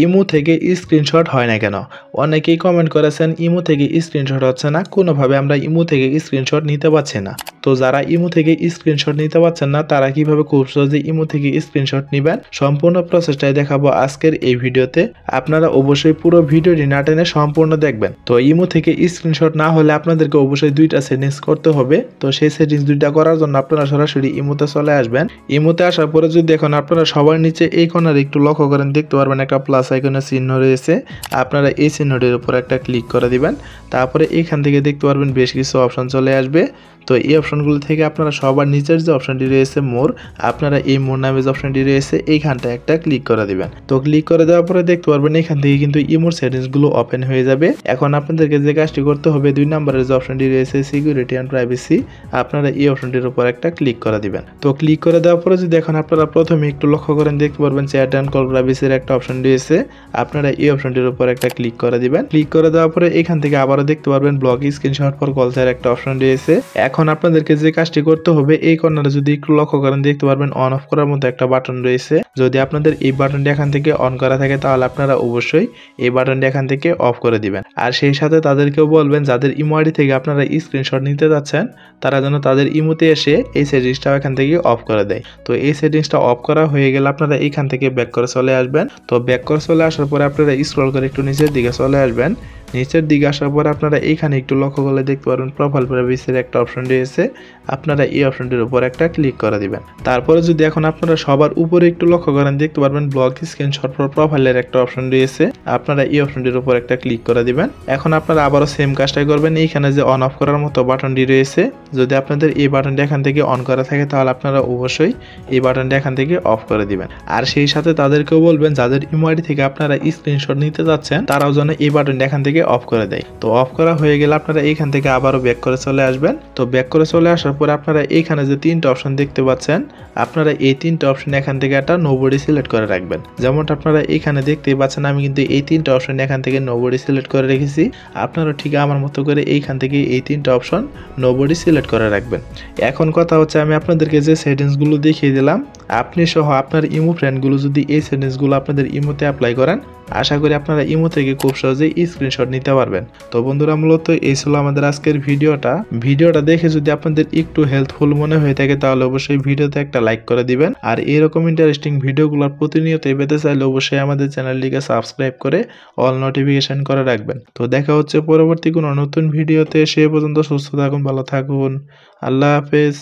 Imo থেকে screenshot হয় না কেন? অনেকেই কমেন্ট করেছেন ইমো থেকে স্ক্রিনশট হচ্ছে না, কোনোভাবে আমরা ইমো থেকে স্ক্রিনশট নিতে পারছি না। তো যারা ইমো থেকে স্ক্রিনশট নিতে পারছেন না তারা কিভাবে খুব সহজে ইমো থেকে স্ক্রিনশট নেবেন সম্পূর্ণ প্রসেসটাই দেখাবো আজকের এই ভিডিওতে। আপনারা অবশ্যই পুরো ভিডিওটি না টেনে সম্পূর্ণ দেখবেন। তো ইমো থেকে স্ক্রিনশট না হলে আপনাদেরকে অবশ্যই দুইটা সেটিংস করতে হবে। তো সেই সেটিংস দুইটা করার জন্য আপনারা সরাসরি ইমোতে চলে আসবেন। ইমোতে আসার পরে যদি এখন আপনারা সবার নিচে এই কোণার একটু লক্ষ্য করেন, দেখতে পারবেন একটা প্লাস আইকনের চিহ্ন রয়েছে। আপনারা এই চিহ্নটির উপর একটা ক্লিক করে দিবেন। তারপরে এখান থেকে দেখতে পারবেন বেশ কিছু অপশন চলে আসবে। তো এই অপশনগুলো থেকে আপনারা সবার নিচের যে অপশনটি রয়েছে মোর, আপনারা এই মোর নামে যে অপশনটি রয়েছে এইখানটা একটা ক্লিক করে দিবেন। তো ক্লিক করে দেওয়ার পরে দেখতে পারবেন এখান থেকে কিন্তু ইমোর সেটিংসগুলো ওপেন হয়ে যাবে। এখন আপনাদেরকে যে কাজটি করতে হবে, 2 নম্বরের যে অপশনটি রয়েছে সিকিউরিটি অ্যান্ড প্রাইভেসি, আপনারা এই অপশনটির উপর একটা ক্লিক করে দিবেন। তো ক্লিক করে দেওয়ার পরে যদি এখন আপনারা প্রথমে একটু লক্ষ্য করেন, দেখতে পারবেন চ্যাট অ্যান্ড কল প্রাইভেসির একটা অপশন রয়েছে। আপনারা এই অপশনটির উপর একটা ক্লিক করে দিবেন। ক্লিক করে দেওয়ার পরে এখান থেকে আবারও দেখতে পারবেন ব্লক স্ক্রিনশট ফর কলসের একটা অপশন রয়েছে। এখন আপনাদেরকে যে কাজটি করতে হবে, এই কর্নারে যদি একটু লক্ষ্য করেন দেখতে পারবেন অন অফ করার মতো একটা বাটন রয়েছে। যদি আপনাদের এই বাটনটি এখান থেকে অন করা থাকে তাহলে আপনারা অবশ্যই এই বাটনটি এখান থেকে অফ করে দিবেন। আর সেই সাথে তাদেরকেও বলবেন যাদের ইমো আইডি থেকে আপনারা স্ক্রিনশট নিতে যাচ্ছেন তারা যেন তাদের ইমোতে এসে এই সেটিংসটা এখান থেকে অফ করে দেয়। তো এই সেটিংসটা অফ করা হয়ে গেলে আপনারা এইখান থেকে ব্যাক করে চলে আসবেন। তো ব্যাক করে চলে আসার পরে আপনারা স্ক্রল করে একটু নিচের দিকে চলে আসবেন। নিচের দিকে আসার পর আপনারা এইখানে একটু লক্ষ্য করলে দেখতে পারবেন প্রোফাইল প্রাইভেসির একটা অপশন রয়েছে। আপনারা এই অপশনটির উপর একটা ক্লিক করে দিবেন। তারপরে যদি এখন আপনারা সবার উপরে একটু লক্ষ্য করেন দেখতে পারবেন ব্লক স্ক্রিনশট ফর প্রোফাইলের একটা অপশন রয়েছে। আপনারা এই অপশনটির উপর একটা ক্লিক করে দিবেন। এখন আপনারা আবারও সেম কাজটাই করবেন। এইখানে যে অন অফ করার মতো বাটনটি রয়েছে, যদি আপনাদের এই বাটনটি এখান থেকে অন করা থাকে তাহলে আপনারা অবশ্যই এই বাটনটি এখান থেকে অফ করে দিবেন। আর সেই সাথে তাদেরকেও বলবেন যাদের ইমো আইডি থেকে আপনারা স্ক্রিনশট নিতে যাচ্ছেন তারাও যেন এই বাটনটি এখান থেকে অফ করে দেয়। তো অফ করা হয়ে গেলে আপনারা এইখান থেকে আবারও ব্যাক করে চলে আসবেন। তো ব্যাক করে চলে আসার পর আপনারা এইখানে যে 3টা অপশন দেখতে পাচ্ছেন, আপনারা এই 3টা অপশন এখান থেকে একটা নোবডি সিলেক্ট করে রাখবেন। যেমনটা আপনারা এইখানে দেখতেই পাচ্ছেন আমি কিন্তু এই 3টা অপশন এখান থেকে নোবডি সিলেক্ট করে রেখেছি। আপনারা ঠিক আমার মতো করে এইখান থেকে এই 3টা অপশন নোবডি সিলেক্ট করে রাখবেন। এখন কথা হচ্ছে আমি আপনাদেরকে যে সেটিংসগুলো দেখিয়ে দিলাম, আপনি সহ আপনার ইমো ফ্রেন্ডগুলো যদি এই সেটিংসগুলো আপনাদের ইমোতে অ্যাপ্লাই করেন, আশা করি আপনারা ইমো থেকে খুব সহজেই স্ক্রিনশট নিতে পারবেন। তো বন্ধুরা মূলত এই ছিল আমাদের আজকের ভিডিওটা দেখে যদি আপনাদের একটু হেল্পফুল মনে হয়ে থাকে তাহলে অবশ্যই ভিডিওতে একটা লাইক করে দিবেন। আর এরকম ইন্টারেস্টিং ভিডিওগুলোর প্রতিনিয়ত পেতে চাইলে অবশ্যই আমাদের চ্যানেলটিকে সাবস্ক্রাইব করে অল নোটিফিকেশন করে রাখবেন। তো দেখা হচ্ছে পরবর্তী কোনো নতুন ভিডিওতে। সে পর্যন্ত সুস্থ থাকুন, ভালো থাকুন, আল্লাহ হাফেজ।